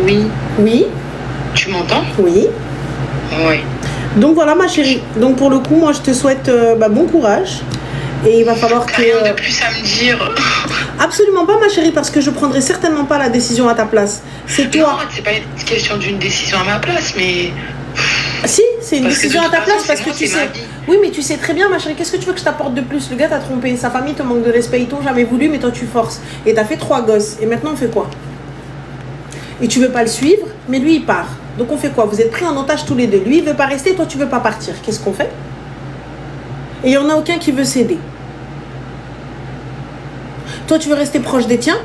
Oui. Oui. Tu m'entends? Oui. Oui. Donc voilà ma chérie. Donc pour le coup, moi je te souhaite bon courage. Et il va falloir T'as rien de plus à me dire. Absolument pas ma chérie, parce que je prendrai certainement pas la décision à ta place. C'est toi. Non, c'est pas une question d'une décision à ma place, mais... Si, c'est une décision à ta place parce que tu sais. Oui, mais tu sais très bien, ma chérie, qu'est-ce que tu veux que je t'apporte de plus? Le gars t'a trompé, sa famille te manque de respect, ils t'ont jamais voulu, mais toi tu forces. Et t'as fait 3 gosses. Et maintenant on fait quoi? Et tu veux pas le suivre, mais lui il part. Donc on fait quoi? Vous êtes pris en otage tous les deux. Lui il veut pas rester, toi tu veux pas partir. Qu'est-ce qu'on fait? Et il y en a aucun qui veut céder. Toi tu veux rester proche des tiens,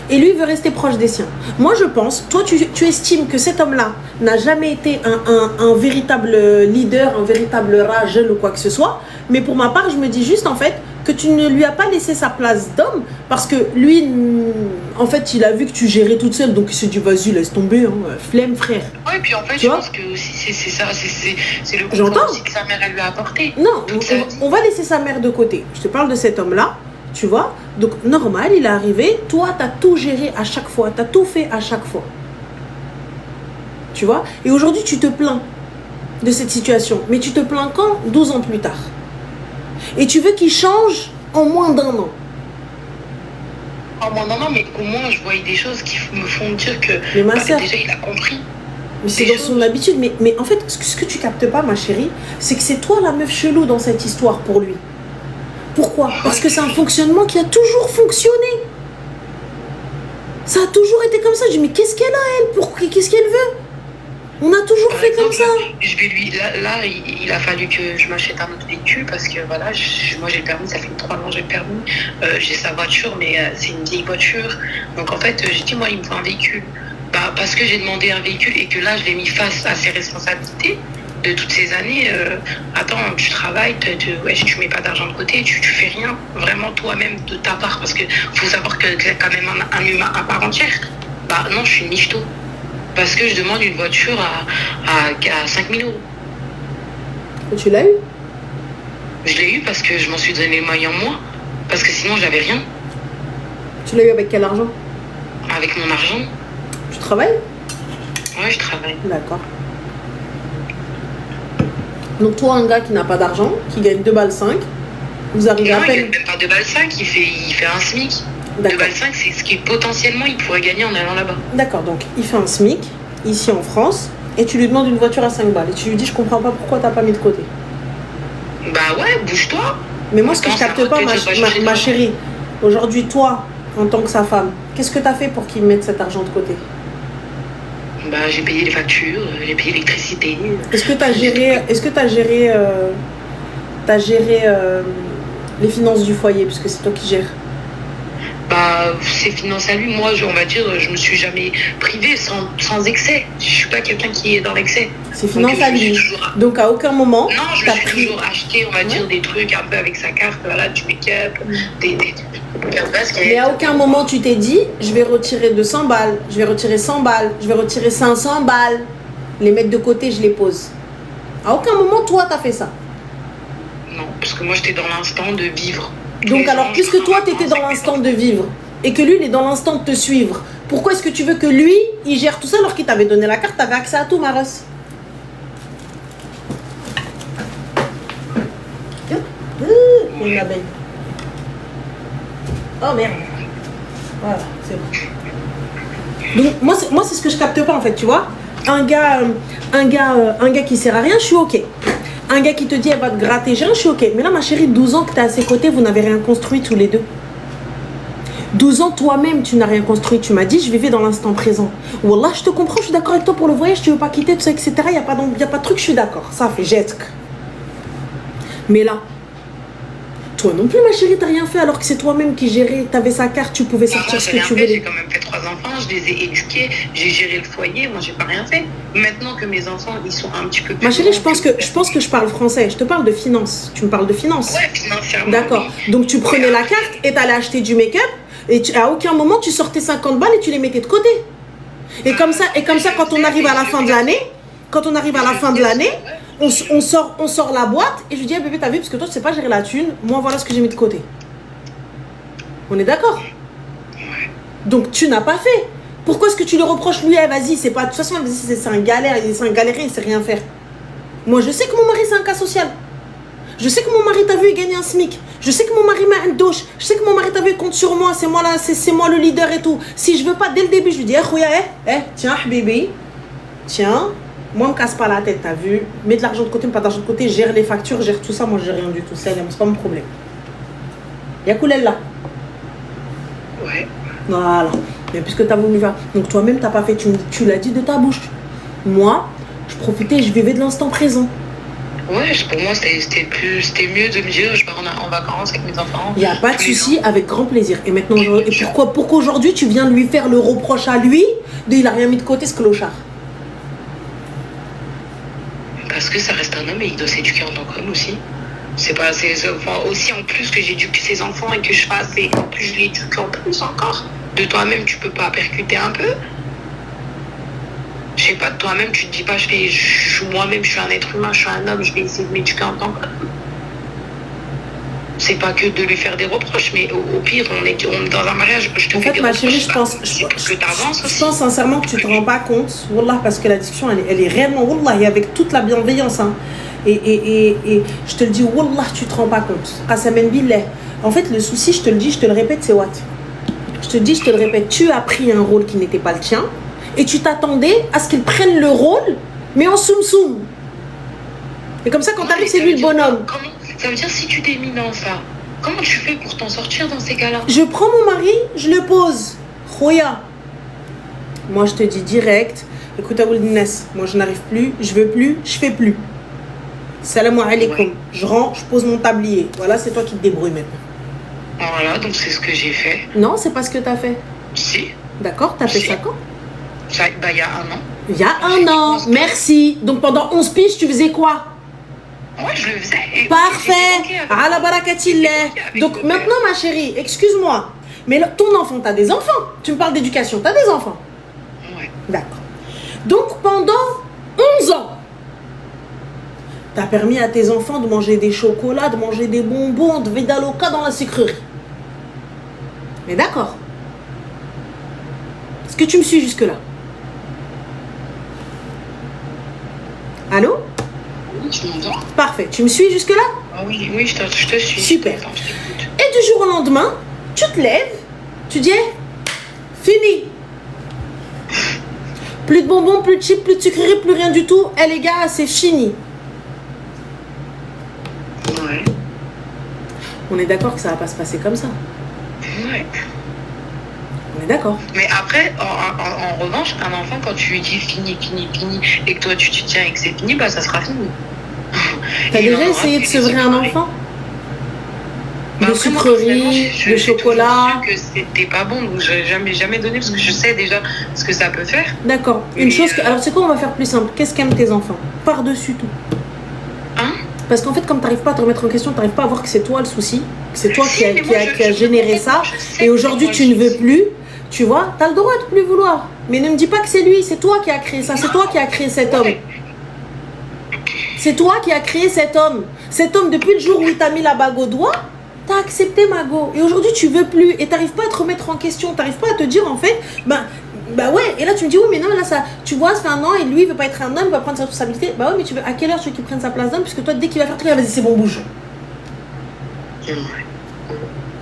et lui veut rester proche des siens. Moi je pense, toi tu estimes que cet homme-là n'a jamais été un véritable leader, un véritable rageux ou quoi que ce soit. Mais pour ma part, je me dis juste en fait que tu ne lui as pas laissé sa place d'homme, parce que lui, en fait, il a vu que tu gérais toute seule, donc il s'est dit vas-y laisse tomber, hein, flemme frère. Oui, puis en fait je pense que aussi c'est ça, c'est le J'entends aussi que sa mère elle lui a apporté. Non, on va laisser sa mère de côté. Je te parle de cet homme-là. Tu vois, donc normal, il est arrivé, toi tu as tout géré à chaque fois, tu as tout fait à chaque fois. Tu vois, et aujourd'hui tu te plains de cette situation, mais tu te plains quand? 12 ans plus tard. Et tu veux qu'il change en moins d'1 an. En moins d'1 an, mais au moins je voyais des choses qui me font dire que mais ma soeur, déjà il a compris. Mais c'est dans son habitude, mais en fait, ce que tu captes pas ma chérie, c'est que c'est toi la meuf chelou dans cette histoire pour lui. Pourquoi? Parce que c'est un fonctionnement qui a toujours fonctionné. Ça a toujours été comme ça. Je dis, mais qu'est-ce qu'elle a, elle? Qu'est-ce qu'elle veut? On a toujours fait comme ça. Je vais lui, là, il a fallu que je m'achète un autre véhicule parce que voilà, moi j'ai le permis, ça fait 3 ans que j'ai le permis. J'ai sa voiture, mais c'est une vieille voiture. Donc en fait, j'ai dit, moi, il me faut un véhicule. Parce que j'ai demandé un véhicule et que là, je l'ai mis face à ses responsabilités de toutes ces années. Attends, tu travailles, tu mets pas d'argent de côté, tu fais rien vraiment toi-même de ta part, parce que faut savoir que tu es quand même un humain à part entière. Non, je suis une michto parce que je demande une voiture à 5 000 euros. Et tu l'as eu? Je l'ai eu parce que je m'en suis donné les moyens moi, parce que sinon j'avais rien. Tu l'as eu avec quel argent? Avec mon argent. Tu travailles? Ouais, je travaille. D'accord. Donc toi, un gars qui n'a pas d'argent, qui gagne 2 balles 5, vous arrivez à peine... Non, il gagne même pas 2 balles 5, il fait un SMIC. 2 balles 5, c'est ce qui potentiellement il pourrait gagner en allant là-bas. D'accord, donc il fait un SMIC, ici en France, et tu lui demandes une voiture à 5 balles. Et tu lui dis, je comprends pas pourquoi t'as pas mis de côté. Bah ouais, bouge-toi. Mais moi, ce que je capte pas, ma chérie, aujourd'hui, toi, en tant que sa femme, qu'est-ce que t'as fait pour qu'il mette cet argent de côté? Bah, j'ai payé les factures, j'ai payé l'électricité. Est-ce que t'as géré les finances du foyer, puisque c'est toi qui gères? Bah, ses finances à lui, moi, on va dire, je me suis jamais privée sans excès. Je suis pas quelqu'un qui est dans l'excès. Ses finances à lui. Donc à aucun moment. Non, je me suis toujours acheté, on va dire, des trucs un peu avec sa carte, voilà, du make-up, des mais à aucun moment tu t'es dit, je vais retirer 200 balles, je vais retirer 100 balles, je vais retirer 500 balles, les mettre de côté, je les pose. À aucun moment, toi, t'as fait ça. Non, parce que moi, j'étais dans l'instant de vivre. Donc alors, puisque toi, t'étais dans l'instant de vivre, et que lui, il est dans l'instant de te suivre, pourquoi est-ce que tu veux que lui, il gère tout ça alors qu'il t'avait donné la carte, t'avais accès à tout, Maros? Une abeille. Oh merde. Voilà, c'est bon. Donc moi c'est ce que je capte pas en fait, tu vois. Un gars qui sert à rien, je suis ok. Un gars qui te dit elle va te gratter, je suis ok. Mais là ma chérie, 12 ans que t'es à ses côtés, vous n'avez rien construit tous les deux. 12 ans toi-même tu n'as rien construit. Tu m'as dit je vivais dans l'instant présent. Wallah je te comprends, je suis d'accord avec toi pour le voyage, tu veux pas quitter tout ça, etc. Il y a pas de truc, je suis d'accord. Ça fait jette. Mais là, toi non plus ma chérie, t'as rien fait alors que c'est toi-même qui gérais, t'avais sa carte, tu pouvais sortir ce que tu voulais. J'ai quand même fait 3 enfants, je les ai éduqués, j'ai géré le foyer, moi j'ai pas rien fait. Maintenant que mes enfants ils sont un petit peu plus... Ma chérie, je pense que je parle français, je te parle de finances, tu me parles de finances. Ouais, financièrement. D'accord, donc tu prenais la carte et t'allais acheter du make-up et à aucun moment tu sortais 50 balles et tu les mettais de côté. Et comme ça quand on arrive à la fin de l'année, on sort la boîte et je lui dis, bébé, t'as vu, parce que toi, tu sais pas gérer la thune, moi, voilà ce que j'ai mis de côté. On est d'accord? Donc, tu n'as pas fait. Pourquoi est-ce que tu le reproches lui? Vas-y, c'est pas... De toute façon, c'est un galère, c'est un galérien, il sait rien faire. Moi, je sais que mon mari, c'est un cas social. Je sais que mon mari, t'as vu, il gagne un SMIC. Je sais que mon mari m'a un douche. Je sais que mon mari, t'as vu, il compte sur moi. C'est moi là, c'est moi le leader et tout. Si je veux pas, dès le début, je lui dis, tiens, bébé, tiens, moi, me casse pas la tête, t'as vu. Mets de l'argent de côté, mais pas d'argent de côté. Gère les factures, gère tout ça. Moi, je gère rien du tout. C'est pas mon problème. Y'a Koulel là. Ouais. Voilà. Mais puisque t'as voulu faire. Donc toi-même, t'as pas fait. Tu l'as dit de ta bouche. Moi, je profitais, je vivais de l'instant présent. Ouais, pour moi, c'était mieux de me dire je pars en vacances avec mes enfants. Il n'y a pas de souci, avec grand plaisir. Et maintenant, pourquoi aujourd'hui tu viens de lui faire le reproche à lui de il a rien mis de côté ce clochard? Parce que ça reste un homme et il doit s'éduquer en tant qu'homme aussi. C'est pas aussi en plus que j'éduque ses enfants et que je fasse et en plus je l'éduque en plus encore. De toi-même, tu peux pas percuter un peu? Je sais pas, de toi-même, tu te dis pas, moi-même, je suis un être humain, je suis un homme, je vais essayer de m'éduquer en tant qu'homme. C'est pas que de lui faire des reproches, mais au pire, on est dans un mariage, je te fais des reproches. En fait, ma chérie, je pense sincèrement que tu te rends pas compte, Wallah, parce que la discussion, elle est réellement, Wallah, et avec toute la bienveillance, hein. Et je te le dis, Wallah, tu te rends pas compte. Qasamen billah. En fait, le souci, je te le dis, je te le répète, c'est what? Je te dis, je te le répète, tu as pris un rôle qui n'était pas le tien. Et tu t'attendais à ce qu'il prenne le rôle, mais en soum-soum. Et comme ça, quand t'arrives, c'est lui le bonhomme. Ça veut dire, si tu t'es mis dans ça, comment tu fais pour t'en sortir dans ces cas-là? Je prends mon mari, je le pose. Khoya. Moi, je te dis direct, écoute, Aouldines, moi, je n'arrive plus, je veux plus, je fais plus. Salam alaikum. Ouais. Je rentre, je pose mon tablier. Voilà, c'est toi qui te débrouilles maintenant. Voilà, donc c'est ce que j'ai fait. Non, c'est pas ce que t'as fait. Si. D'accord, t'as fait ça quand? Il y a 1 an. Il y a 1 an, merci. Donc pendant 11 piges, tu faisais quoi? Ouais, je le faisais. Parfait. À la barakatillah. Donc maintenant, ma chérie, excuse-moi, mais ton enfant, t'as des enfants. Tu me parles d'éducation, t'as des enfants. Ouais. D'accord. Donc pendant 11 ans, t'as permis à tes enfants de manger des chocolats, de manger des bonbons, de Vedaloka dans la sucrerie. Mais d'accord. Est-ce que tu me suis jusque-là? Allô? Oui, tu m'entends? Parfait. Tu me suis jusque-là? Ah oui, je te suis. Super. Et du jour au lendemain, tu te lèves, tu dis, fini. Plus de bonbons, plus de chips, plus de sucreries, plus rien du tout. Eh les gars, c'est fini. Ouais. On est d'accord que ça va pas se passer comme ça. Ouais. On est d'accord. Mais après, en revanche, un enfant, quand tu lui dis fini, et que toi tu te tiens et que c'est fini, bah ça sera fini. T'as déjà essayé de sevrer un enfant? De sucreries, de chocolat? Que c'était pas bon, donc je n'ai jamais donné parce que je sais déjà ce que ça peut faire. D'accord. Une chose que. Alors c'est quoi, on va faire plus simple. Qu'est-ce qu'aiment tes enfants? Par-dessus tout. Hein? Parce qu'en fait, comme tu n'arrives pas à te remettre en question, tu n'arrives pas à voir que c'est toi le souci, que c'est toi qui a généré ça, et aujourd'hui tu ne veux plus, tu vois, tu as le droit de plus vouloir. Mais ne me dis pas que c'est lui, c'est toi qui as créé ça, c'est toi qui as créé cet homme. C'est toi qui as créé cet homme. Cet homme, depuis le jour où il t'a mis la bague au doigt, tu as accepté Mago. Et aujourd'hui, tu veux plus, et tu n'arrives pas à te remettre en question, tu n'arrives pas à te dire en fait, bah ouais, et là tu me dis oui mais non là ça, tu vois ça fait 1 an et lui il veut pas être un homme, il va prendre sa responsabilité. Bah ouais mais tu veux, à quelle heure tu veux qu'il prenne sa place d'homme, puisque toi dès qu'il va faire truc, vas-y c'est bon bouge.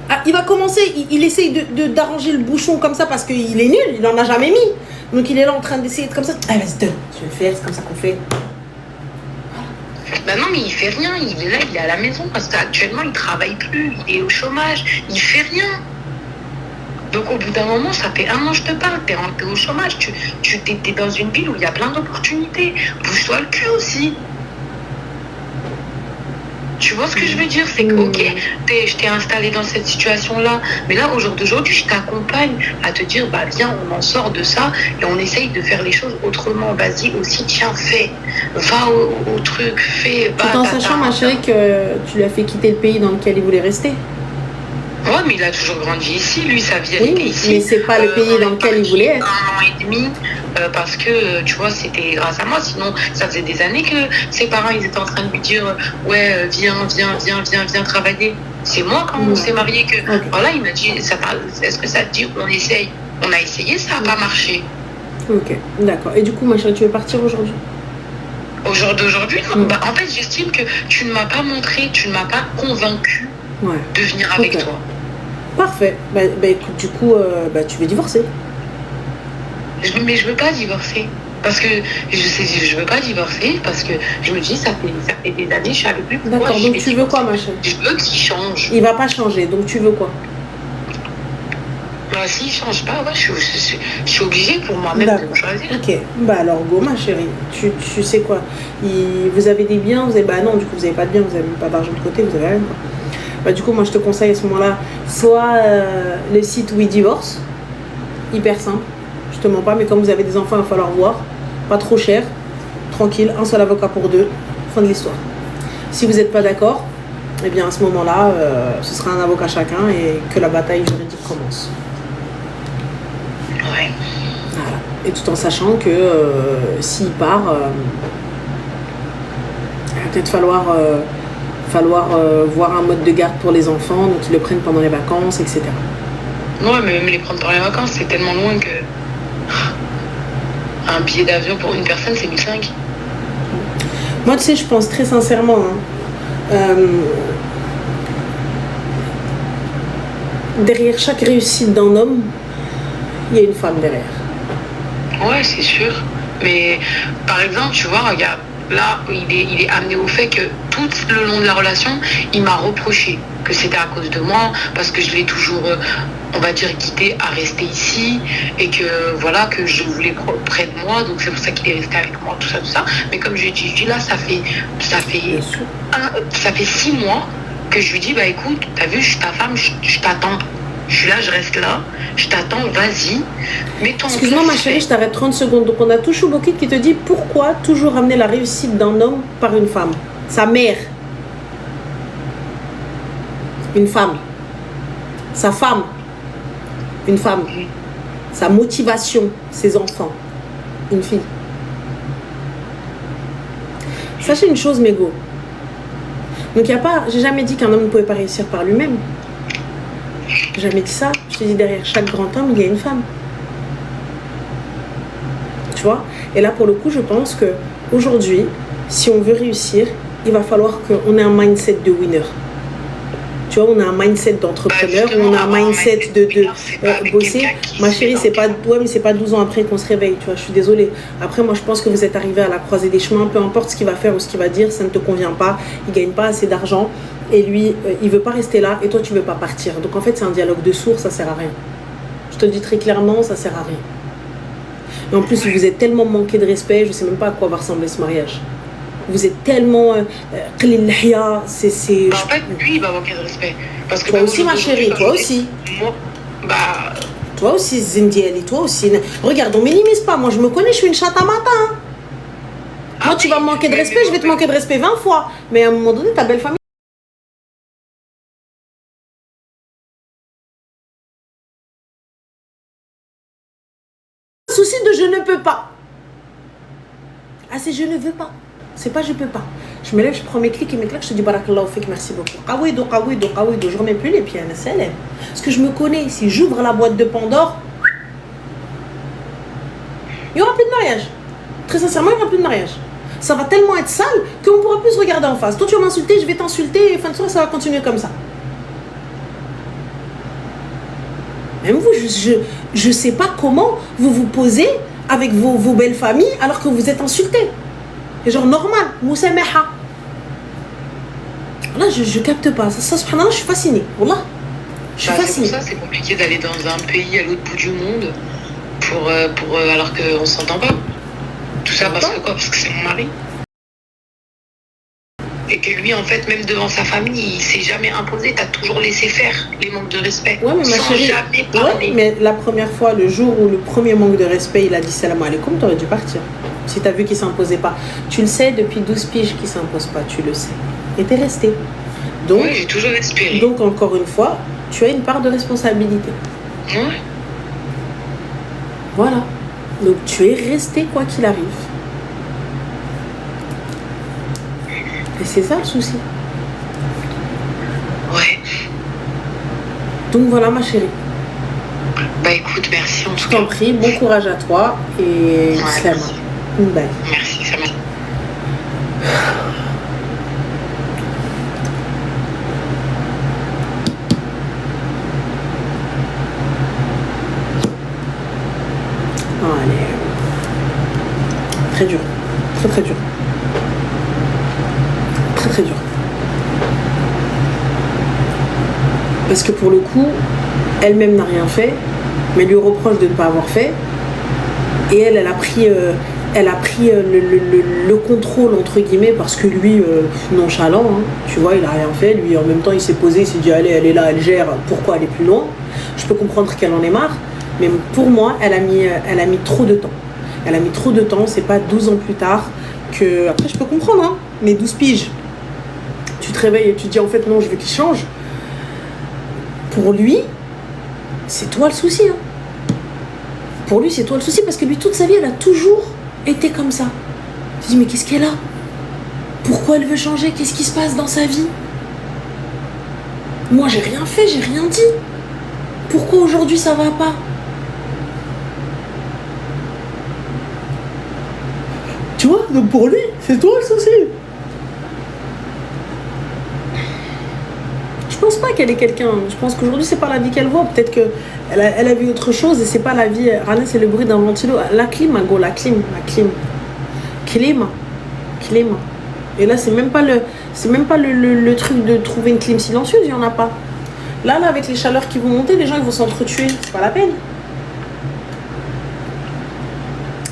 Ah, il va commencer, il essaye d'arranger le bouchon comme ça parce qu'il est nul, il en a jamais mis. Donc il est là en train d'essayer de comme ça. Ah vas-y donne, tu veux le faire, c'est comme ça qu'on fait. Bah non mais il fait rien, il est là, il est à la maison parce qu'actuellement il travaille plus, il est au chômage, il fait rien. Donc au bout d'un moment, ça fait 1 an je te parle, t'es au chômage, t'es dans une ville où il y a plein d'opportunités. Bouge-toi le cul aussi. Tu vois ce que je veux dire? C'est que ok, je t'ai installé dans cette situation-là, mais là au jour d'aujourd'hui, je t'accompagne à te dire bah viens, on en sort de ça et on essaye de faire les choses autrement. Vas-y aussi, tiens, fais, va au truc, fais. Tout en sachant ma chérie que tu lui as fait quitter le pays dans lequel il voulait rester. Ouais, mais il a toujours grandi ici, lui, sa vie, elle était ici. Mais c'est pas le pays dans lequel il voulait être. 1 an et demi, parce que, tu vois, c'était grâce à moi. Sinon, ça faisait des années que ses parents, ils étaient en train de lui dire, ouais, viens travailler. C'est moi, quand on s'est mariés, que, voilà, il m'a dit, est-ce que ça te dit, on essaye? On a essayé, ça n'a pas marché. Ok, d'accord. Et du coup, ma chérie, tu veux partir aujourd'hui? Au jour d'aujourd'hui, non. Bah, en fait, j'estime que tu ne m'as pas montré, tu ne m'as pas convaincu de venir avec toi. Parfait. Bah, écoute, du coup, tu veux divorcer. Mais je veux pas divorcer. Parce que je veux pas divorcer parce que je me dis ça fait des années je suis avec lui. D'accord, donc tu veux quoi, ma chérie? Je veux qu'il change. Il va pas changer, donc tu veux quoi? Bah s'il change pas, ouais, je suis obligée pour moi-même de me choisir. Ok, bah alors go ma chérie. Tu sais quoi? Vous avez des biens, vous avez. Bah non, du coup vous avez pas de biens, vous avez même pas d'argent de côté, vous avez rien quoi. Bah du coup moi je te conseille à ce moment-là, soit le site We Divorce, hyper simple. Je te mens pas, mais comme vous avez des enfants, il va falloir voir. Pas trop cher, tranquille, un seul avocat pour deux, fin de l'histoire. Si vous n'êtes pas d'accord, eh bien à ce moment-là, ce sera un avocat chacun et que la bataille juridique commence. Ouais. Voilà. Et tout en sachant que s'il part, il va peut-être falloir voir un mode de garde pour les enfants, donc ils le prennent pendant les vacances, etc. Ouais, mais même les prendre pendant les vacances, c'est tellement loin que... Un billet d'avion pour une personne, c'est 1 500. Moi, tu sais, je pense très sincèrement, derrière chaque réussite d'un homme, il y a une femme derrière. Ouais, c'est sûr. Mais par exemple, tu vois, regarde, là, il est amené au fait que tout le long de la relation, il m'a reproché que c'était à cause de moi, parce que je l'ai toujours, on va dire, guidé à rester ici, et que voilà, que je voulais près de moi, donc c'est pour ça qu'il est resté avec moi, tout ça. Mais comme je dis là, ça fait 6 mois que je lui dis, bah écoute, t'as vu, je suis ta femme, je t'attends. Je suis là, je reste là, je t'attends, vas-y, mets-toi en place. Excuse-moi ma chérie, je t'arrête 30 secondes. Donc on a tout Choubokit qui te dit pourquoi toujours ramener la réussite d'un homme par une femme. Sa mère. Une femme. Sa femme. Une femme. Sa motivation, ses enfants. Une fille. Sachez une chose, Mégo. Donc il n'y a pas, j'ai jamais dit qu'un homme ne pouvait pas réussir par lui-même. J'ai jamais dit ça. Je te dis, derrière chaque grand homme, il y a une femme. Tu vois? Et là, pour le coup, je pense que aujourd'hui, si on veut réussir, il va falloir qu'on ait un mindset de winner. Tu vois, on a un mindset d'entrepreneur, on a un mindset de bosser. Ma chérie, c'est pas 12 ans après qu'on se réveille, tu vois, je suis désolée. Après, moi, je pense que vous êtes arrivé à la croisée des chemins, peu importe ce qu'il va faire ou ce qu'il va dire, ça ne te convient pas, il gagne pas assez d'argent et lui, il veut pas rester là et toi, tu veux pas partir. Donc, en fait, c'est un dialogue de sourds, ça sert à rien. Je te le dis très clairement, ça sert à rien. Et en plus, vous êtes tellement manqué de respect, je sais même pas à quoi va ressembler ce mariage. Vous êtes tellement c'est en fait, lui, il va manquer de respect. Parce que toi aussi, ma chérie, toi aussi. Moi, toi aussi, Zindieli, toi aussi. Regarde, on minimise pas. Moi, je me connais, je suis une chatte à matin. Moi, tu vas me manquer de respect, je vais te manquer de respect 20 fois. Mais à un moment donné, ta belle famille. Souci de je ne peux pas. Ah, c'est je ne veux pas. C'est pas je peux pas. Je me lève, je prends mes clics et mes claques, je te dis barakallahu fik, merci beaucoup. Qawido, je remets plus les pieds à la selle. Parce que je me connais, si j'ouvre la boîte de Pandore, il n'y aura plus de mariage. Très sincèrement, il n'y aura plus de mariage. Ça va tellement être sale qu'on ne pourra plus se regarder en face. Toi, tu vas m'insulter, je vais t'insulter, et fin de soirée, ça va continuer comme ça. Même vous, je sais pas comment vous vous posez avec vos belles familles alors que vous êtes insultés. Et genre normal, Moussamaha. Là, je capte pas. Ça, subhanallah, je suis fascinée. Wallah. Je suis fascinée. C'est pour ça, c'est compliqué d'aller dans un pays à l'autre bout du monde alors qu'on s'entend pas. Tout ça parce que quoi? Parce que c'est mon mari. Et que lui, en fait, même devant sa famille, il s'est jamais imposé. T'as toujours laissé faire les manques de respect. Ouais, mais ma chérie, jamais parler. Ouais, mais la première fois, le jour où le premier manque de respect, il a dit salam alaikum, t'aurais dû partir. Si t'as vu qu'il s'imposait pas. Tu le sais, depuis 12 piges qu'il s'impose pas, tu le sais. Et t'es resté. Donc, oui, j'ai toujours espéré. Donc, encore une fois, tu as une part de responsabilité. Ouais. Voilà. Donc, tu es resté quoi qu'il arrive. Et c'est ça le souci. Ouais. Donc voilà ma chérie. Bah écoute, merci en Je tout cas. t'en prie, bon courage à toi et salam. Merci. Bye. Merci, ça m'a. Oh, elle est très dur. Très très dur. Très très dur. Parce que pour le coup, elle-même n'a rien fait, mais lui reproche de ne pas avoir fait. Et elle a pris, le contrôle, entre guillemets, parce que lui, nonchalant, hein, tu vois, il n'a rien fait. Lui, en même temps, il s'est posé, il s'est dit, allez, elle est là, elle gère, pourquoi aller plus loin? Je peux comprendre qu'elle en ait marre, mais pour moi, elle a mis trop de temps. Elle a mis trop de temps, c'est pas 12 ans plus tard que... Après, je peux comprendre, hein, mais 12 piges. Tu te réveilles et tu te dis, en fait, non, je veux qu'il change. Pour lui, c'est toi le souci. Hein. Pour lui, c'est toi le souci parce que lui, toute sa vie, elle a toujours été comme ça. Tu te dis, mais qu'est-ce qu'elle a? Pourquoi elle veut changer? Qu'est-ce qui se passe dans sa vie? Moi, j'ai rien fait, j'ai rien dit. Pourquoi aujourd'hui ça va pas? Tu vois, donc pour lui, c'est toi le souci. Je pense pas qu'elle est quelqu'un. Je pense qu'aujourd'hui, c'est pas la vie qu'elle voit. Peut-être qu'elle a vu autre chose et c'est pas la vie. Rana, c'est le bruit d'un ventilo. La clim, go, la clim. Climat. Et là, c'est même pas le truc de trouver une clim silencieuse, il y en a pas. Là, avec les chaleurs qui vont monter, les gens ils vont s'entretuer. C'est pas la peine.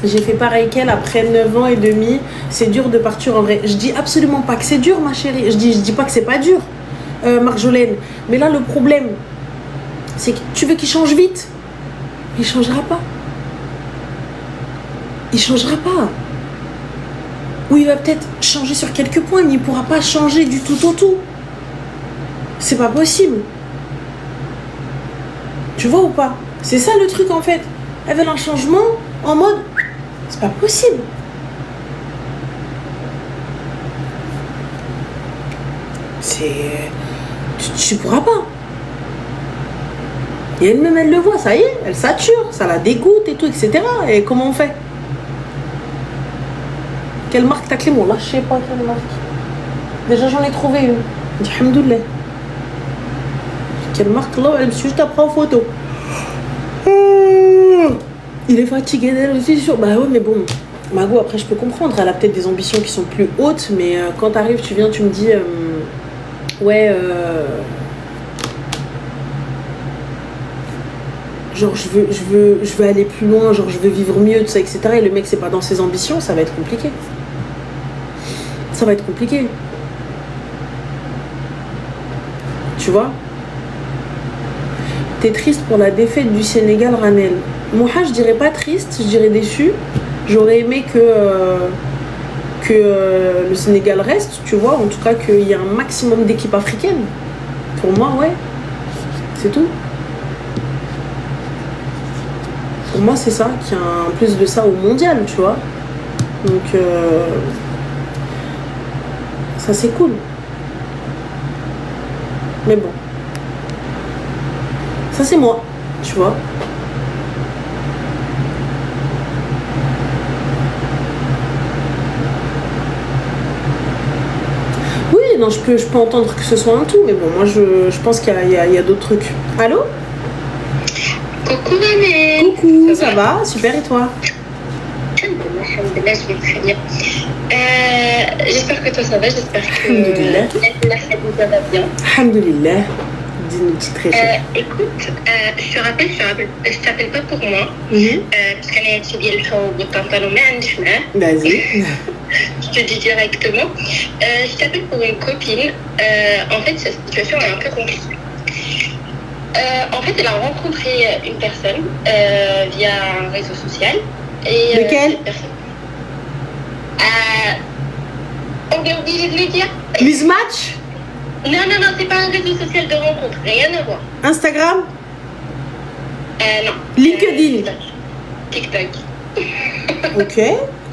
J'ai fait pareil qu'elle après 9 ans et demi. C'est dur de partir en vrai. Je dis absolument pas que c'est dur, ma chérie. Je dis pas que c'est pas dur. Marjolaine. Mais là, le problème, c'est que tu veux qu'il change vite. Il changera pas. Il changera pas. Ou il va peut-être changer sur quelques points, mais il pourra pas changer du tout au tout. C'est pas possible. Tu vois ou pas? C'est ça le truc en fait. Elle veut un changement en mode, c'est pas possible. Tu pourras pas. Et elle-même, elle le voit, ça y est, elle sature, ça la dégoûte et tout, etc. Et comment on fait? Quelle marque t'as clé? Bon, là, je sais pas quelle marque. Déjà, j'en ai trouvé une. Dis alhamdoulilah. Quelle marque? Là, elle me suit juste après en photo. Il est fatigué d'elle aussi, sûr. Bah ouais, mais bon, Mago, après, je peux comprendre. Elle a peut-être des ambitions qui sont plus hautes, mais quand t'arrives, tu viens, tu me dis... ouais, genre je veux aller plus loin, genre je veux vivre mieux, tout ça, etc. Et le mec, c'est pas dans ses ambitions, ça va être compliqué. Ça va être compliqué. Tu vois? T'es triste pour la défaite du Sénégal, Ranel. Moi, je dirais pas triste, je dirais déçu. J'aurais aimé que le Sénégal reste, tu vois, en tout cas qu'il y ait un maximum d'équipes africaines. Pour moi, ouais, c'est tout. Pour moi, c'est ça, qu'il y a un plus de ça au mondial, tu vois. Donc, ça c'est cool. Mais bon, ça c'est moi, tu vois. Non, je peux entendre que ce soit un tout, mais bon, moi je pense qu'il y a d'autres trucs. Allô? Coucou Mané. Coucou, ça va? Super, et toi? Alhamdulillah, je vais très bien. J'espère que toi ça va, j'espère que la famille va bien. Alhamdulillah. Dis-nous une petite réponse. Écoute, je t'appelle pas pour moi, parce que je te dis le pantalon, mais vas-y. Je te dis directement. Je t'appelle pour une copine. En fait, sa situation est un peu compliquée. En fait, elle a rencontré une personne via un réseau social. Et, lequel? On est obligé de le dire. Mismatch? Non, c'est pas un réseau social de rencontre, rien à voir. Instagram? Non. LinkedIn? TikTok. Ok.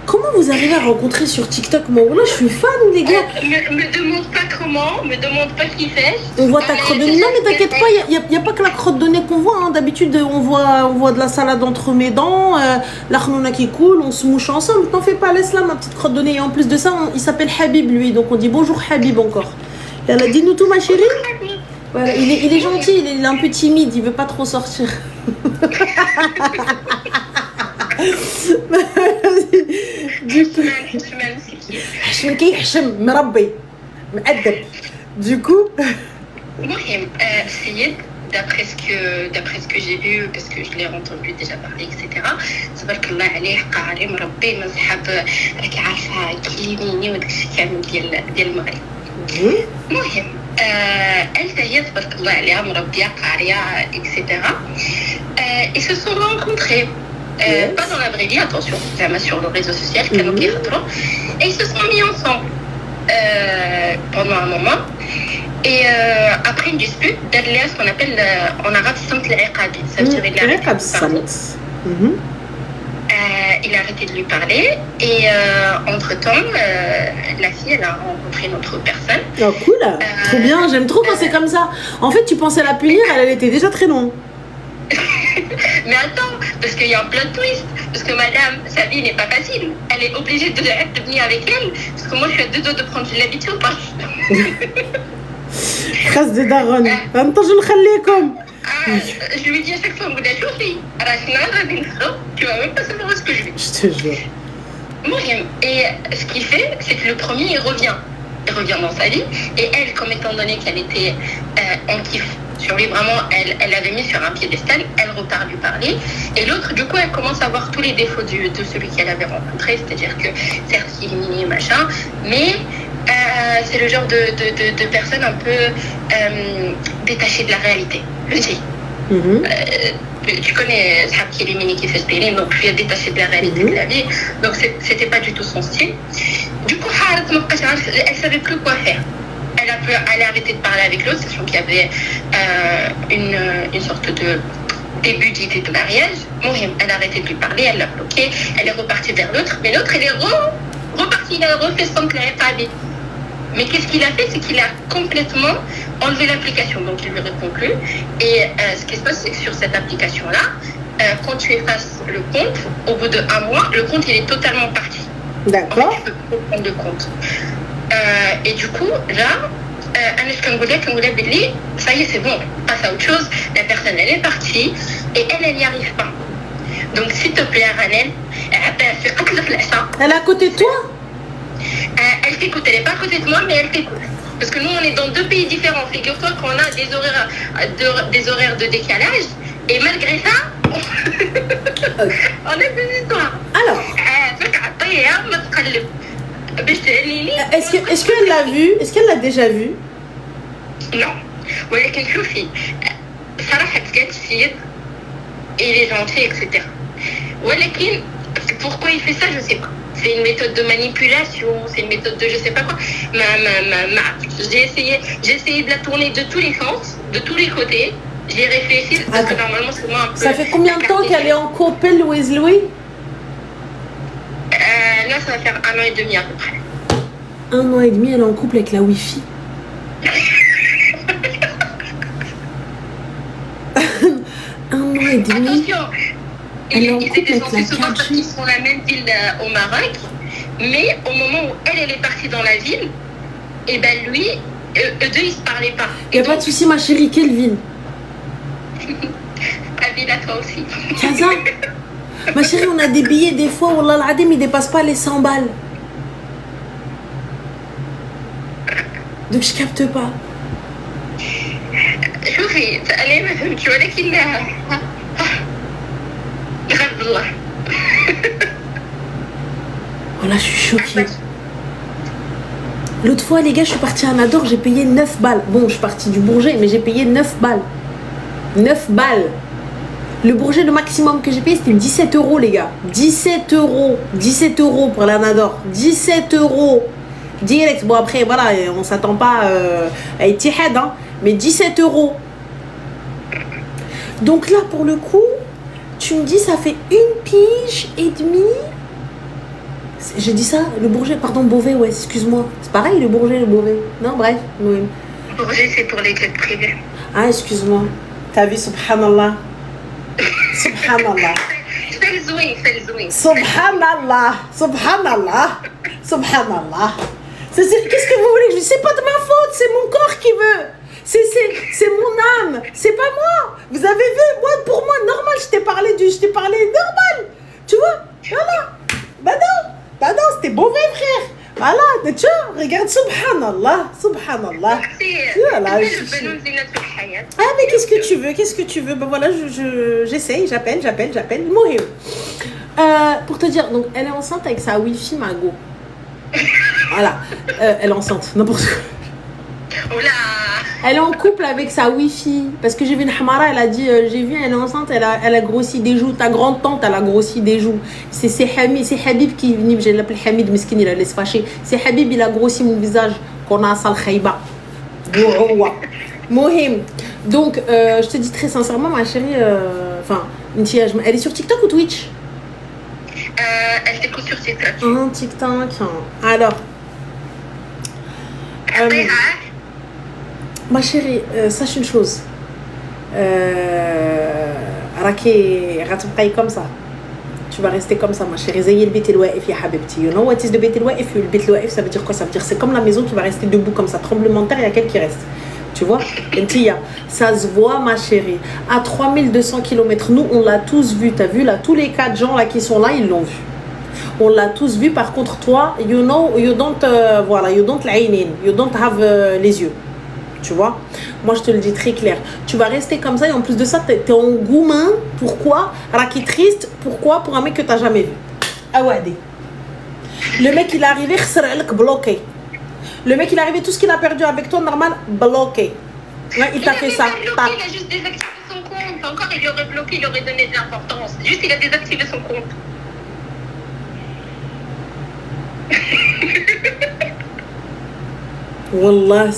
Comment comment vous arrivez à rencontrer sur TikTok? Moi, là, je suis fan, les gars. Me demande pas comment, me demande pas qui fait. On voit ta crotte de nez. Non, mais t'inquiète pas, il n'y a pas que la crotte de nez qu'on voit. Hein. D'habitude, on voit de la salade entre mes dents, la khnouna qui coule, on se mouche ensemble. T'en fais pas, laisse là ma petite crotte de nez. Et en plus de ça, il s'appelle Habib, lui. Donc, on dit bonjour Habib encore. Elle a dit nous tout, ma chérie. Voilà, il est gentil, il est un peu timide, il veut pas trop sortir. Du coup, Syed, d'après ce que j'ai vu, parce que je l'ai entendu déjà parler, etc. تبارك الله عليه قاري مربي مصحاب راك عارفه كلينيني وداك الشيء كامل ديال المغرب. المهم elle هي تبارك الله عليها مربيه قاريه etc. Ils se sont rencontrés. Pas dans la vraie vie, attention, sur le réseau social, et ils se sont mis ensemble pendant un moment. Et après une dispute, d'Adléa, ce qu'on appelle en arabe, samt al-iqabi. Ça veut dire il a arrêté de lui parler. Il a arrêté de lui parler. Et entre-temps, la fille, elle a rencontré une autre personne. Oh, cool. Trop bien, j'aime trop quand c'est comme ça. En fait, tu pensais la punir, elle était déjà très loin. Mais attends, parce qu'il y a un plot twist. Parce que madame, sa vie n'est pas facile. Elle est obligée de venir avec elle. Parce que moi, je suis à deux doigts de prendre l'habitude ou pas. خاص دي دارون انتظروا نخليكم. Je lui dis à chaque fois, tu vas même pas savoir ce que je vis. Je te jure. Et ce qu'il fait, c'est que le premier, il revient dans sa vie. Et elle, comme étant donné qu'elle était en kiff sur lui, vraiment, elle l'avait mis sur un piédestal, elle repart lui parler. Et l'autre, du coup, elle commence à voir tous les défauts de celui qu'elle avait rencontré, c'est-à-dire que certes, il est mini, machin, mais c'est le genre de personne un peu détachée de la réalité. Je dis. Tu connais Shab qui est mini qui fait ce donc lui est détaché de la réalité de la vie, donc c'était pas du tout son style. Du coup, elle savait plus quoi faire. Elle a arrêté de parler avec l'autre, sachant qu'il y avait une sorte de début d'idée de mariage. Elle a arrêté de lui parler, elle l'a bloqué, elle est repartie vers l'autre, mais l'autre, elle est repartie, il a refait son clavier. Mais qu'est-ce qu'il a fait, c'est qu'il a complètement enlevé l'application, donc il lui répond plus. Et ce qui se passe, c'est que sur cette application-là, quand tu effaces le compte, au bout d'1 mois, le compte, il est totalement parti. D'accord. En fait, tu peux plus prendre de compte. Et du coup, là, ça y est, c'est bon, on passe à autre chose. La personne, elle est partie et elle n'y arrive pas. Donc, s'il te plaît, Ranel, elle est à côté de toi? Elle t'écoute, elle n'est pas à côté de moi, mais elle t'écoute. Parce que nous, on est dans 2 pays différents. Figure-toi qu'on a des horaires de décalage. Et malgré ça, on a des histoires. Alors, est-ce qu'elle l'a vu? Est-ce qu'elle l'a déjà vu? Non. ولكن شوفي صراحة تلقات السيد il est gentil, etc. ولكن pourquoi il fait ça, je sais pas. C'est une méthode de manipulation, c'est une méthode de je sais pas quoi. J'ai essayé de la tourner de tous les sens, de tous les côtés. J'ai réfléchi, parce que normalement c'est moi un peu... Ça fait combien de temps qu'elle est en couple with Louis? Là, ça va faire 1 an et demi à peu près. 1 an et demi, elle est en couple avec la Wi-Fi. Un an et demi. Attention, elle est en ils couple étaient avec la censés se voir parce qu'ils sont la même ville au Maroc. Mais au moment où elle est partie dans la ville, et ben lui, eux deux, ils se parlaient pas. Il n'y a pas de souci, ma chérie, quelle ville? Ta ville à toi aussi. Kaza. Ma chérie, on a des billets des fois, Wallah al-Adim, ils ne dépassent pas les 100 balles. Donc je capte pas. شوفي أنا ما فهمتش ولكن بغض الله. Voilà, je suis choquée. L'autre fois, les gars, je suis partie à Nador, j'ai payé 9 balles. Bon, je suis partie du Bourget, mais j'ai payé 9 balles. 9 balles. Le Bourget, le maximum que j'ai payé, c'était 17 €, les gars. 17 €. 17 € pour la Nador. 17 €. Direct. Bon, après, voilà, on ne s'attend pas à Etihad, hein. Mais 17 €. Donc là, pour le coup, tu me dis, ça fait 1 pige et demie. J'ai dit ça, le Bourget, pardon, Beauvais, ouais, excuse-moi. C'est pareil, le Bourget, le Beauvais. Non, bref, oui. Bourget, c'est pour les jets privés. Ah, excuse-moi. T'as vu, subhanallah. Subhanallah. Fais le zouing. Subhanallah. Subhanallah. Subhanallah. Qu'est-ce que vous voulez que je dise? C'est pas de ma faute, c'est mon corps qui veut. C'est mon âme, c'est pas moi. Vous avez vu, moi, pour moi, normal, je t'ai parlé normal. Tu vois? Voilà. Bah non, c'était mauvais, frère. Voilà, tu vois, regarde, subhanallah. Voilà, ah, mais qu'est-ce que tu veux? Ben voilà, j'essaye, j'appelle. Mohim. Pour te dire, donc, elle est enceinte avec sa wifi Mago. Voilà, elle est enceinte, n'importe quoi. Oula. Elle est en couple avec sa wifi. Parce que j'ai vu une Hamara, elle a dit, elle est enceinte, elle a grossi des joues. Ta grande tante, elle a grossi des joues. C'est Habib qui est venu, je l'appelle Hamid, meskin, il a laissé fâcher. C'est Habib, il a grossi mon visage. Qu'on a sal khayba. Mohim. Donc, je te dis très sincèrement, ma chérie, elle est sur TikTok ou Twitch? Elle t'écoute sur TikTok. TikTok. Alors. Ma chérie, sache une chose. Comme ça. Tu vas rester comme ça, ma chérie. Zayil bit el-wa'if ya habibti. You know what is the bit el-wa'if? Le bit el-wa'if, ça veut dire quoi? Ça veut dire c'est comme la maison qui va rester debout comme ça. Tremblement de terre, il y a quelqu'un qui reste. Tu vois? Ça se voit, ma chérie. À 3200 km, nous, on l'a tous vu. T'as vu là, tous les 4 gens là qui sont là, ils l'ont vu. On l'a tous vu. Par contre, toi, you don't l'aynin. You don't have les yeux. Tu vois? Moi, je te le dis très clair. Tu vas rester comme ça et en plus de ça, t'es en goumin. Pourquoi? Raki triste. Pourquoi? Pour un mec que t'as jamais vu. Ah ouais, le mec, il est arrivé, bloqué. Le mec, il est arrivé, tout ce qu'il a perdu avec toi, normal, bloqué. Ouais, il t'a fait ça. Il a juste désactivé son compte. Encore, il aurait bloqué, il aurait donné de l'importance. Juste, il a désactivé son compte. Wallah,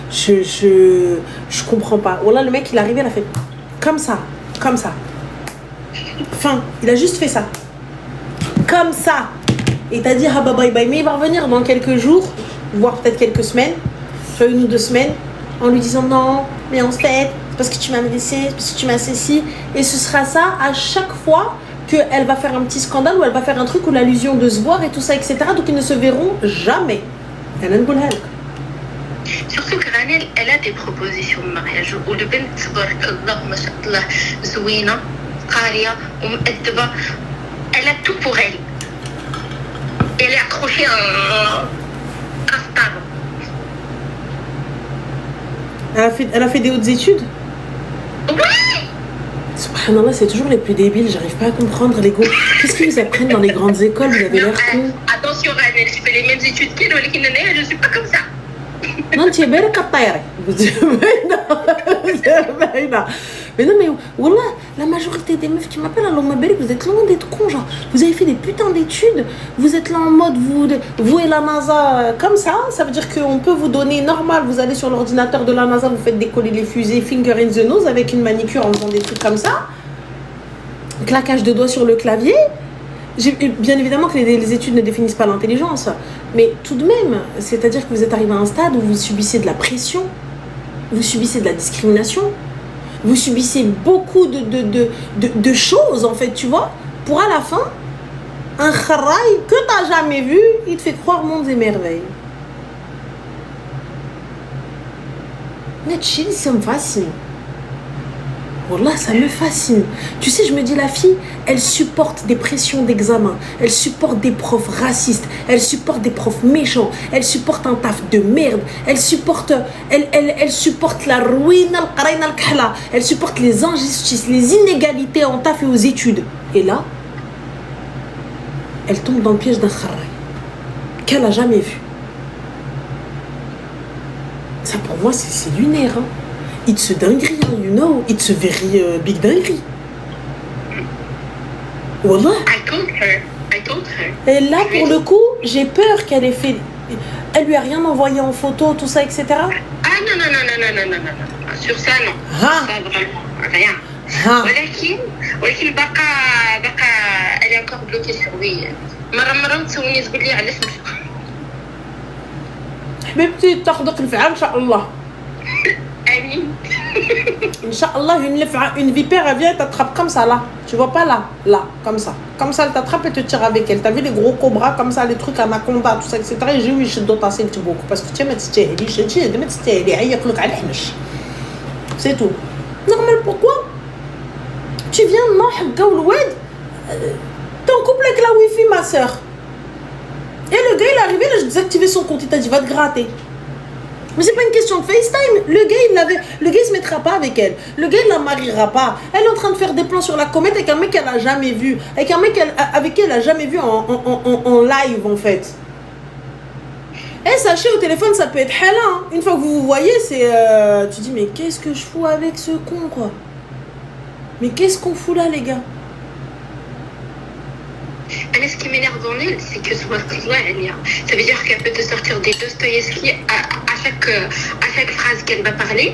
je comprends pas. Wallah, le mec, il est arrivé, il a fait comme ça. Enfin, il a juste fait ça. Comme ça. Et t'as dit, ah bah bye bye. Mais il va revenir dans quelques jours, voire peut-être quelques semaines, soit 1 ou 2 semaines, en lui disant non, mais en fait, c'est parce que tu m'as laissé, parce que tu m'as ceci. Et ce sera ça à chaque fois qu'elle va faire un petit scandale ou elle va faire un truc où l'allusion de se voir et tout ça, etc. Donc ils ne se verront jamais. Surtout que Ranel, elle a des propositions de mariage où le bint, tabarakallah, mashallah, zouina, qaria, elle a tout pour elle. Et elle est accrochée à un stade. Elle a fait des hautes études? Oui! Subhanallah, c'est toujours les plus débiles, j'arrive pas à comprendre les gars. Qu'est-ce qu'ils vous apprennent dans les grandes écoles? Vous avez l'air con. Attention Ranel, je fais les mêmes études qu'elle, je suis pas comme ça. Non, tu es belle qu'à mais non, mais wallah, la majorité des meufs qui m'appellent, alors vous êtes loin d'être cons, genre. Vous avez fait des putains d'études, vous êtes là en mode, vous et la NASA, comme ça veut dire qu'on peut vous donner normal, vous allez sur l'ordinateur de la NASA, vous faites décoller les fusées, finger in the nose, avec une manicure en faisant des trucs comme ça, claquage de doigts sur le clavier. Bien évidemment que les études ne définissent pas l'intelligence, mais tout de même, c'est-à-dire que vous êtes arrivé à un stade où vous subissez de la pression, vous subissez de la discrimination, vous subissez beaucoup de choses, en fait, tu vois, pour à la fin, un kharaï que t'as jamais vu, il te fait croire mondes et merveilles. Netchil, ça me fascine. Wallah, ça me fascine. Tu sais, je me dis, la fille, elle supporte des pressions d'examen, elle supporte des profs racistes, elle supporte des profs méchants, elle supporte un taf de merde, elle supporte la ruine, elle supporte les injustices, les inégalités en taf et aux études. Et là, elle tombe dans le piège d'un kharraï qu'elle n'a jamais vu. Ça, pour moi, c'est lunaire, hein. It's a dinguerie, you know. It's a very big dinguerie. Wallah. I told her. Et là, pour le coup, j'ai peur qu'elle ait fait... Elle lui a rien envoyé en photo, tout ça, etc. Ah non. Sur ça, non. Ah. Ça, vraiment, rien. Ah. ولكن بقى elle est encore bloquée sur oui. مرة تسولني تقول لي علاش مش حبيبتي تاخذك الفعل ان شاء الله. امين. Inch'Allah, une vipère, elle vient et t'attrape comme ça, là. Tu vois pas là, là, comme ça. Comme ça, elle t'attrape et te tire avec elle. T'as vu les gros cobras comme ça, les trucs anaconda, tout ça, etc. Et j'ai eu يشدوا تاسيلتي beaucoup. Parce que tu ما تستاهليش هادشي ما تستاهلي عيق لك على الحنش. C'est tout. Normal, pourquoi? Tu viens de حقا والواد. T'es en couple avec la Wi-Fi, ma soeur. Et le gars, il est arrivé, là, j'ai désactivé son compte. Il t'a dit, va te gratter. Mais c'est pas une question de FaceTime. Le gars, il se mettra pas avec elle. Le gars, il la mariera pas. Elle est en train de faire des plans sur la comète avec un mec qu'elle a jamais vu. Avec un mec avec qui elle a jamais vu en live, en fait. Et sachez, au téléphone, ça peut être hella. Hein. Une fois que vous vous voyez, c'est... tu dis, mais qu'est-ce que je fous avec ce con, quoi? Mais qu'est-ce qu'on fout là, les gars? Ce qui m'énerve dans elle, c'est que ça veut dire qu'elle peut te sortir des Dostoïevski à chaque phrase qu'elle va parler.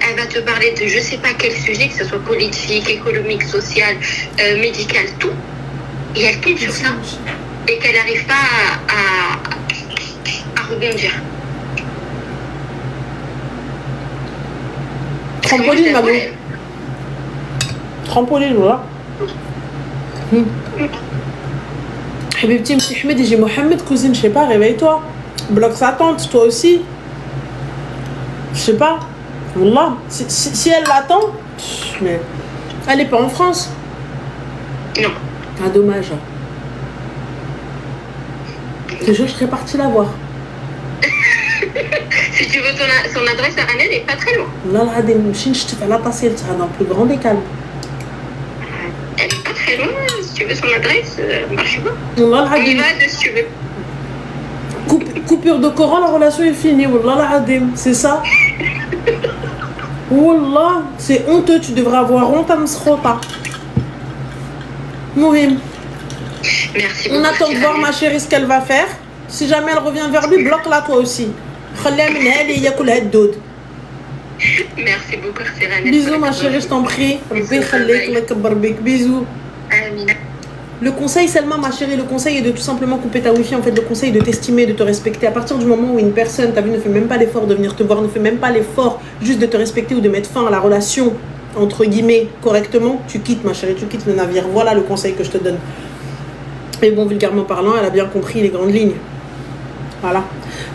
Elle va te parler de je sais pas quel sujet, que ce soit politique, économique, social, médical, tout. Et elle tombe sur ça. Et qu'elle n'arrive pas à rebondir. Trampoline, Mabou. Trampoline, voilà. Habibti, petit Ahmed, j'ai Mohamed, cousine, je sais pas, réveille-toi. Bloque sa tante, toi aussi. Je sais pas. Wallah, si elle l'attend, mais elle est pas en France. Non. Ah, dommage. Je serais partie la voir. Si tu veux son adresse à Anne, elle est pas très loin. Là, je te fais la tasser, elle sera dans le plus grand des calmes. Elle est pas très loin, si tu veux son adresse, marche pas. On y va si tu veux. Coupure de Coran, la relation est finie. Wallah la hadim, c'est ça. Wallah, c'est honteux, tu devrais avoir honte à Msrota. Mouhim. Merci beaucoup. On attend de voir ma chérie ce qu'elle va faire. Si jamais elle revient vers lui, bloque-la toi aussi. Merci beaucoup, Cyrane. Bisous ma chérie, je t'en prie. Bisous. Le conseil, Selma, ma chérie, le conseil est de tout simplement couper ta wifi. En fait, le conseil est de t'estimer, de te respecter. À partir du moment où une personne, t'as vu, ne fait même pas l'effort de venir te voir, ne fait même pas l'effort juste de te respecter ou de mettre fin à la relation, entre guillemets, correctement, tu quittes, ma chérie, tu quittes le navire. Voilà le conseil que je te donne. Mais bon, vulgairement parlant, elle a bien compris les grandes lignes. Voilà.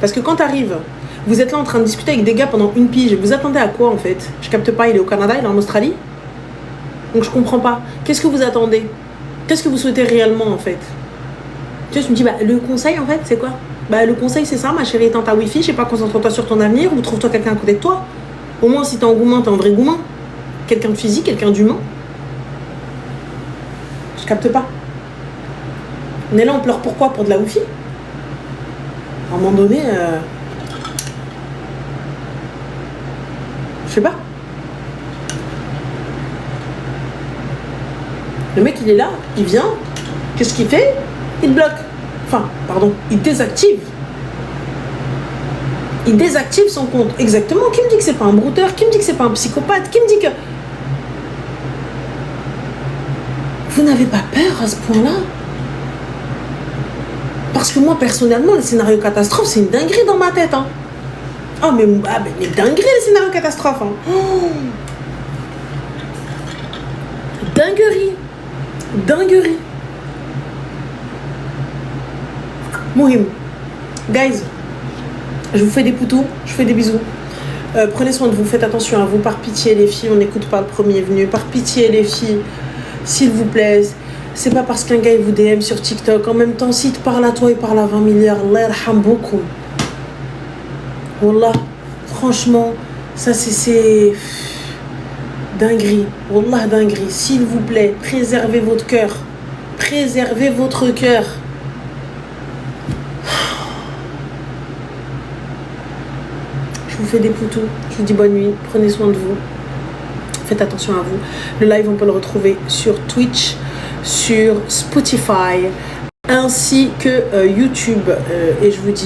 Parce que quand t'arrives, vous êtes là en train de discuter avec des gars pendant une pige, vous attendez à quoi en fait? Je capte pas, il est au Canada, il est en Australie. Donc je comprends pas. Qu'est-ce que vous attendez? Qu'est-ce que vous souhaitez réellement en fait? Tu vois, je me dis, bah, le conseil en fait, c'est quoi? Bah, le conseil c'est ça, ma chérie, étant ta wifi, je sais pas, concentre-toi sur ton avenir ou trouve-toi quelqu'un à côté de toi. Au moins, si t'es en gourmand, t'es en vrai gourmand. Quelqu'un de physique, quelqu'un d'humain. Je capte pas. On est là, on pleure pourquoi? Pour de la wifi? À un moment donné, je sais pas. Le mec, il est là, il vient. Qu'est-ce qu'il fait? Il bloque. Enfin, pardon, il désactive. Il désactive son compte. Exactement. Qui me dit que c'est pas un brouteur? Qui me dit que c'est pas un psychopathe? Qui me dit que... Vous n'avez pas peur à ce point-là? Parce que moi, personnellement, le scénario catastrophe, c'est une dinguerie dans ma tête. Hein. Ah, mais dinguerie, le scénario catastrophe. Hein. Oh. Dinguerie. Dinguerie. Mohim. Guys, je vous fais des poutous, je vous fais des bisous. Prenez soin de vous, faites attention à vous. Par pitié, les filles, on n'écoute pas le premier venu. Par pitié, les filles, s'il vous plaît. C'est pas parce qu'un gars il vous DM sur TikTok. En même temps, s'il te parle à toi, il parle à 20 milliards. Allah yarham beaucoup. Wallah, franchement, ça c'est dinguerie. Wallah, dinguerie. S'il vous plaît, préservez votre cœur. Préservez votre cœur. Je vous fais des poutous. Je vous dis bonne nuit. Prenez soin de vous. Faites attention à vous. Le live, on peut le retrouver sur Twitch, sur Spotify, ainsi que YouTube. Et je vous dis